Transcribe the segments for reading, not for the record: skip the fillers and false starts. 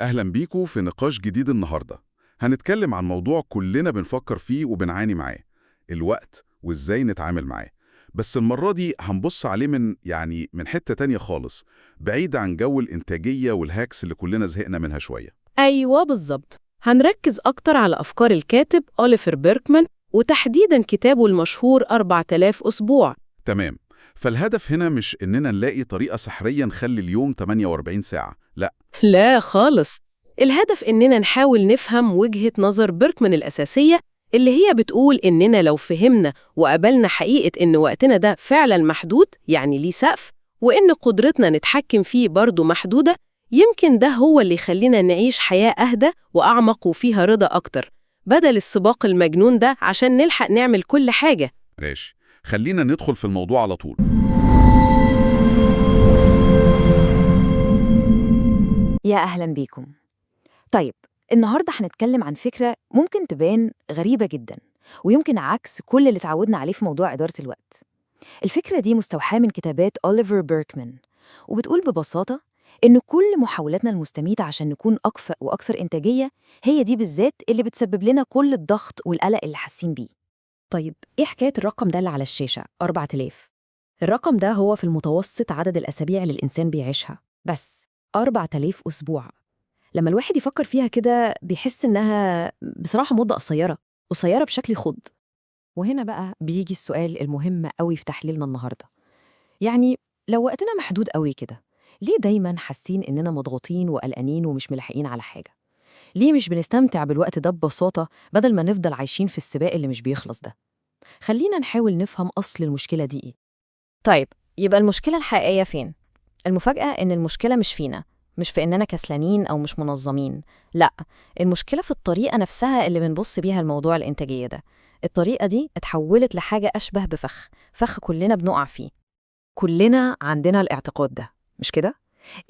أهلا بيكم في نقاش جديد النهاردة. هنتكلم عن موضوع كلنا بنفكر فيه وبنعاني معاه، الوقت وإزاي نتعامل معاه. بس المرة دي هنبص عليه من حتة تانية خالص، بعيد عن جو الإنتاجية والهاكس اللي كلنا زهقنا منها شوية. أيوة بالظبط، هنركز أكتر على أفكار الكاتب أوليفر بيركمان، وتحديداً كتابه المشهور 4000 أسبوع. تمام. فالهدف هنا مش إننا نلاقي طريقة سحرية نخلي اليوم 48 ساعة، لا. لا خالص، الهدف إننا نحاول نفهم وجهة نظر بيركمان الأساسية، اللي هي بتقول إننا لو فهمنا وقبلنا حقيقة إن وقتنا ده فعلاً محدود، يعني ليه سقف، وإن قدرتنا نتحكم فيه برضه محدودة، يمكن ده هو اللي يخلينا نعيش حياة أهدى وأعمق وفيها رضا أكتر، بدل السباق المجنون ده عشان نلحق نعمل كل حاجة. ماشي، خلينا ندخل في الموضوع على طول. يا أهلا بيكم. طيب، النهاردة هنتكلم عن فكرة ممكن تبان غريبة جدا، ويمكن عكس كل اللي تعودنا عليه في موضوع إدارة الوقت. الفكرة دي مستوحاة من كتابات أوليفر بيركمان، وبتقول ببساطة إن كل محاولاتنا المستميتة عشان نكون أكفأ وأكثر إنتاجية هي دي بالذات اللي بتسبب لنا كل الضغط والقلق اللي حاسين بيه. طيب، إيه حكاية الرقم ده اللي على الشاشة 4000؟ الرقم ده هو في المتوسط عدد الأسابيع اللي الإنسان بيعيشها، بس 4000 أسبوع. لما الواحد يفكر فيها كده بيحس إنها بصراحة مدة قصيرة بشكل يخض. وهنا بقى بيجي السؤال المهم قوي في تحليلنا النهاردة. يعني لو وقتنا محدود قوي كده، ليه دايما حاسين إننا مضغوطين وقلقانين ومش ملاحقين على حاجة؟ ليه مش بنستمتع بالوقت ده ببساطة بدل ما نفضل عايشين في السباق اللي مش بيخلص ده؟ خلينا نحاول نفهم أصل المشكلة دي إيه. طيب، يبقى المشكلة الحقيقية فين؟ المفاجأة إن المشكلة مش فينا، مش في إننا كسلانين أو مش منظمين، لأ، المشكلة في الطريقة نفسها اللي بنبص بيها الموضوع الإنتاجية ده. الطريقة دي اتحولت لحاجة أشبه بفخ كلنا بنقع فيه. كلنا عندنا الاعتقاد ده، مش كده؟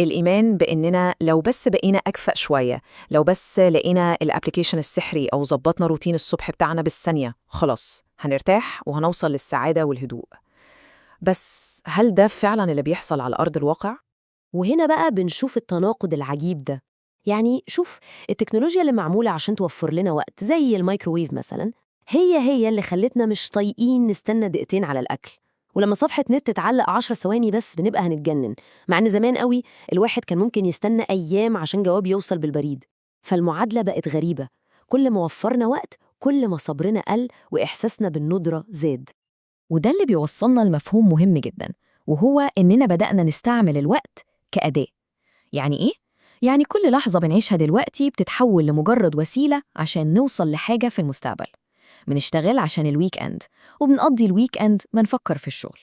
الإيمان بإننا لو بس بقينا أكفأ شوية، لو بس لقينا الابليكيشن السحري أو ظبطنا روتين الصبح بتاعنا بالثانية، خلاص هنرتاح وهنوصل للسعادة والهدوء. بس هل ده فعلا اللي بيحصل على أرض الواقع؟ وهنا بقى بنشوف التناقض العجيب ده. يعني شوف، التكنولوجيا اللي معمولة عشان توفر لنا وقت زي الميكروويف مثلا، هي اللي خلتنا مش طايقين نستنى دقيقتين على الأكل. ولما صفحة نت تتعلق 10 ثواني بس بنبقى هنتجنن، مع إن زمان قوي الواحد كان ممكن يستنى أيام عشان جواب يوصل بالبريد. فالمعادلة بقت غريبة، كل ما وفرنا وقت كل ما صبرنا قل وإحساسنا بالندرة زاد. وده اللي بيوصلنا لمفهوم مهم جدا، وهو إننا بدأنا نستعمل الوقت كأداة. يعني إيه؟ يعني كل لحظة بنعيشها دلوقتي بتتحول لمجرد وسيلة عشان نوصل لحاجة في المستقبل. بنشتغل عشان الويك أند، وبنقضي الويك أند ما نفكر في الشغل.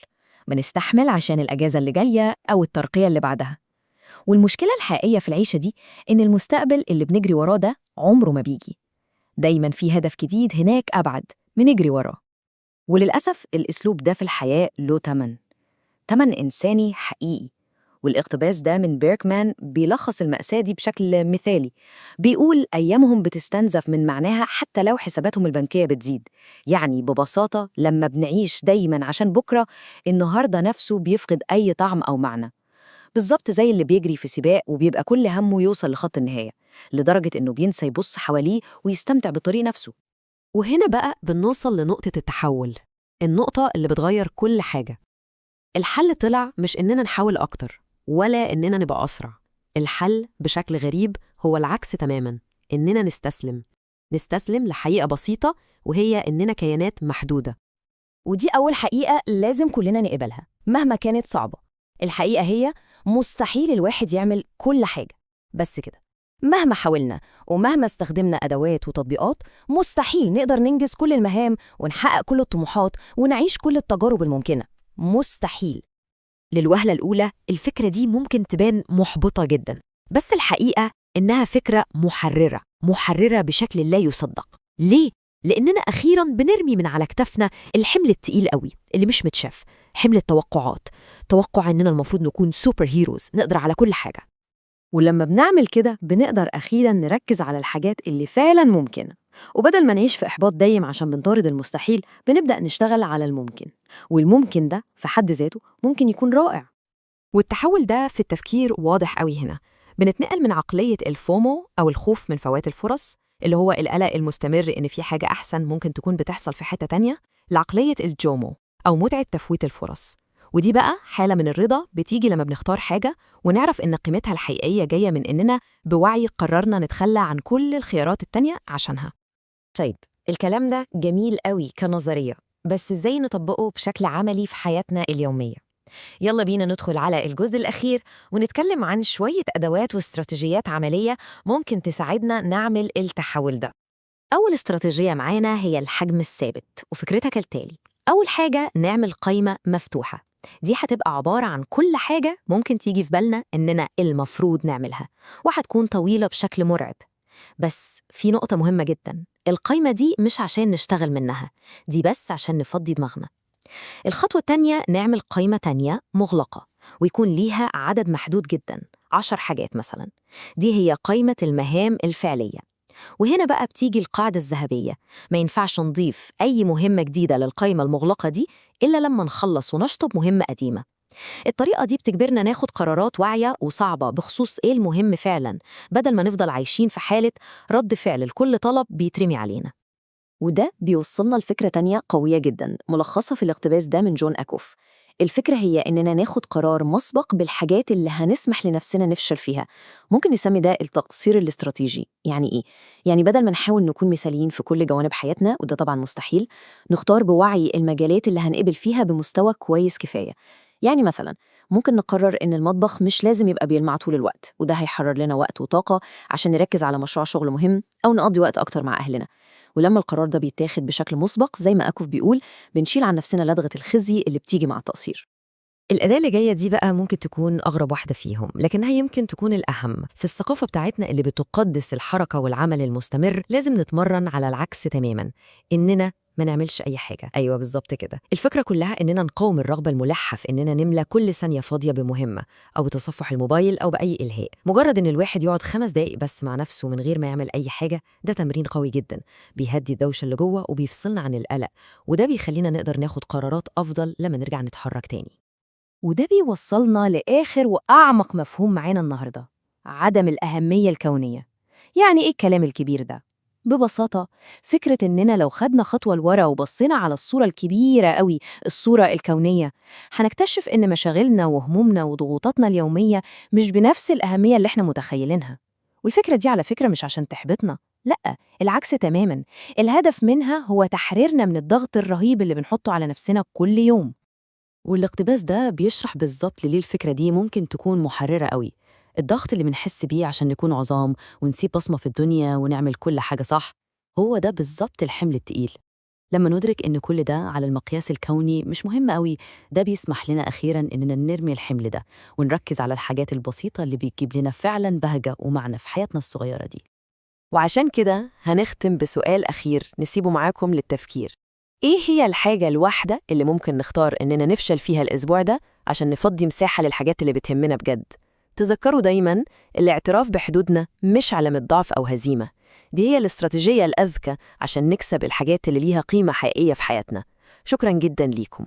بنستحمل عشان الأجازة اللي جاية أو الترقية اللي بعدها. والمشكلة الحقيقية في العيشة دي إن المستقبل اللي بنجري وراه ده عمره ما بيجي. دايماً في هدف جديد هناك أبعد بنجري وراه. وللأسف الأسلوب ده في الحياة له تمن إنساني حقيقي. والاقتباس ده من بيركمان بيلخص المأساة دي بشكل مثالي. بيقول أيامهم بتستنزف من معناها حتى لو حساباتهم البنكية بتزيد. يعني ببساطة لما بنعيش دايماً عشان بكرة، النهاردة نفسه بيفقد أي طعم أو معنى. بالظبط زي اللي بيجري في سباق وبيبقى كل همه يوصل لخط النهاية، لدرجة إنه بينسى يبص حواليه ويستمتع بالطريق نفسه. وهنا بقى بنوصل لنقطة التحول، النقطة اللي بتغير كل حاجة. الحل طلع مش إننا نحاول أكتر ولا إننا نبقى أسرع. الحل بشكل غريب هو العكس تماماً، إننا نستسلم لحقيقة بسيطة، وهي إننا كيانات محدودة. ودي أول حقيقة لازم كلنا نقبلها مهما كانت صعبة. الحقيقة هي مستحيل الواحد يعمل كل حاجة، بس كده. مهما حاولنا ومهما استخدمنا أدوات وتطبيقات، مستحيل نقدر ننجز كل المهام ونحقق كل الطموحات ونعيش كل التجارب الممكنة. مستحيل. للوهلة الأولى الفكرة دي ممكن تبان محبطة جدا، بس الحقيقة إنها فكرة محررة بشكل لا يصدق. ليه؟ لأننا أخيراً بنرمي من على كتافنا الحمل التقيل قوي اللي مش متشاف، حمل التوقعات. توقع إننا المفروض نكون سوبر هيروز نقدر على كل حاجة. ولما بنعمل كده بنقدر أخيراً نركز على الحاجات اللي فعلاً ممكنة، وبدل ما نعيش في إحباط دايم عشان بنطارد المستحيل، بنبدأ نشتغل على الممكن. والممكن ده في حد ذاته ممكن يكون رائع. والتحول ده في التفكير واضح قوي هنا. بنتنقل من عقلية الفومو أو الخوف من فوات الفرص، اللي هو القلق المستمر إن في حاجة أحسن ممكن تكون بتحصل في حتة تانية، لعقلية الجومو أو متعة تفويت الفرص. ودي بقى حالة من الرضا بتيجي لما بنختار حاجة ونعرف إن قيمتها الحقيقية جاية من إننا بوعي قررنا نتخلى عن كل الخيارات التانية عشانها. طيب، الكلام ده جميل قوي كنظرية، بس إزاي نطبقه بشكل عملي في حياتنا اليومية؟ يلا بينا ندخل على الجزء الأخير ونتكلم عن شوية أدوات واستراتيجيات عملية ممكن تساعدنا نعمل التحول ده. أول استراتيجية معانا هي الحجم الثابت، وفكرتها كالتالي. أول حاجة نعمل قائمة مفتوحة. دي هتبقى عبارة عن كل حاجة ممكن تيجي في بالنا إننا المفروض نعملها، وهتكون طويلة بشكل مرعب. بس في نقطة مهمة جدا، القائمة دي مش عشان نشتغل منها، دي بس عشان نفضي دماغنا. الخطوة التانية نعمل قائمة تانية مغلقة ويكون ليها عدد محدود جدا، 10 حاجات مثلا. دي هي قائمة المهام الفعلية. وهنا بقى بتيجي القاعدة الذهبية، ما ينفعش نضيف أي مهمة جديدة للقائمة المغلقة دي إلا لما نخلص ونشطب مهمة قديمة. الطريقة دي بتجبرنا ناخد قرارات واعية وصعبة بخصوص إيه المهم فعلا، بدل ما نفضل عايشين في حالة رد فعل لكل طلب بيترمي علينا. وده بيوصلنا لفكرة تانية قوية جدا ملخصة في الاقتباس ده من جون أكوف. الفكرة هي إننا ناخد قرار مسبق بالحاجات اللي هنسمح لنفسنا نفشل فيها. ممكن نسمي ده التقصير الاستراتيجي. يعني إيه؟ يعني بدل ما نحاول نكون مثاليين في كل جوانب حياتنا، وده طبعا مستحيل، نختار بوعي المجالات اللي هنقبل فيها بمستوى كويس كفاية. يعني مثلا ممكن نقرر إن المطبخ مش لازم يبقى بيلمع طول الوقت، وده هيحرر لنا وقت وطاقة عشان نركز على مشروع شغل مهم أو نقضي وقت أكتر مع أهلنا. ولما القرار ده بيتاخد بشكل مسبق زي ما أكوف بيقول، بنشيل عن نفسنا لدغة الخزي اللي بتيجي مع التقصير. الأداة اللي جاية دي بقى ممكن تكون أغرب واحدة فيهم، لكنها يمكن تكون الأهم. في الثقافة بتاعتنا اللي بتقدس الحركة والعمل المستمر، لازم نتمرن على العكس تماماً، إننا ما نعملش أي حاجة. أيوة بالظبط كده. الفكرة كلها إننا نقاوم الرغبة الملحة في إننا نملى كل ثانية فاضية بمهمة أو بتصفح الموبايل أو بأي إلهاء. مجرد إن الواحد يقعد 5 دقايق بس مع نفسه من غير ما يعمل أي حاجة، ده تمرين قوي جدا، بيهدي الدوشة اللي جوه وبيفصلنا عن القلق، وده بيخلينا نقدر ناخد قرارات أفضل لما نرجع نتحرك تاني. وده بيوصلنا لآخر وأعمق مفهوم معانا النهاردة، عدم الأهمية الكونية. يعني إيه الكلام الكبير ده؟ ببساطة فكرة إننا لو خدنا خطوة لورا وبصينا على الصورة الكبيرة قوي، الصورة الكونية، هنكتشف إن مشاغلنا وهمومنا وضغوطاتنا اليومية مش بنفس الأهمية اللي إحنا متخيلينها. والفكرة دي على فكرة مش عشان تحبطنا، لأ، العكس تماماً. الهدف منها هو تحريرنا من الضغط الرهيب اللي بنحطه على نفسنا كل يوم. والاقتباس ده بيشرح بالظبط ليه الفكرة دي ممكن تكون محررة قوي. الضغط اللي بنحس بيه عشان نكون عظام ونسيب بصمة في الدنيا ونعمل كل حاجة صح، هو ده بالظبط الحمل التقيل. لما ندرك إن كل ده على المقياس الكوني مش مهم قوي، ده بيسمح لنا أخيراً إننا نرمي الحمل ده ونركز على الحاجات البسيطة اللي بتجيب لنا فعلاً بهجة ومعنى في حياتنا الصغيرة دي. وعشان كده هنختم بسؤال أخير نسيبه معاكم للتفكير. إيه هي الحاجة الواحدة اللي ممكن نختار إننا نفشل فيها الأسبوع ده عشان نفضي مساحة للحاجات اللي بتهمنا بجد؟ تذكروا دايماً، الاعتراف بحدودنا مش علامة ضعف أو هزيمة، دي هي الاستراتيجية الأذكى عشان نكسب الحاجات اللي ليها قيمة حقيقية في حياتنا. شكراً جداً ليكم.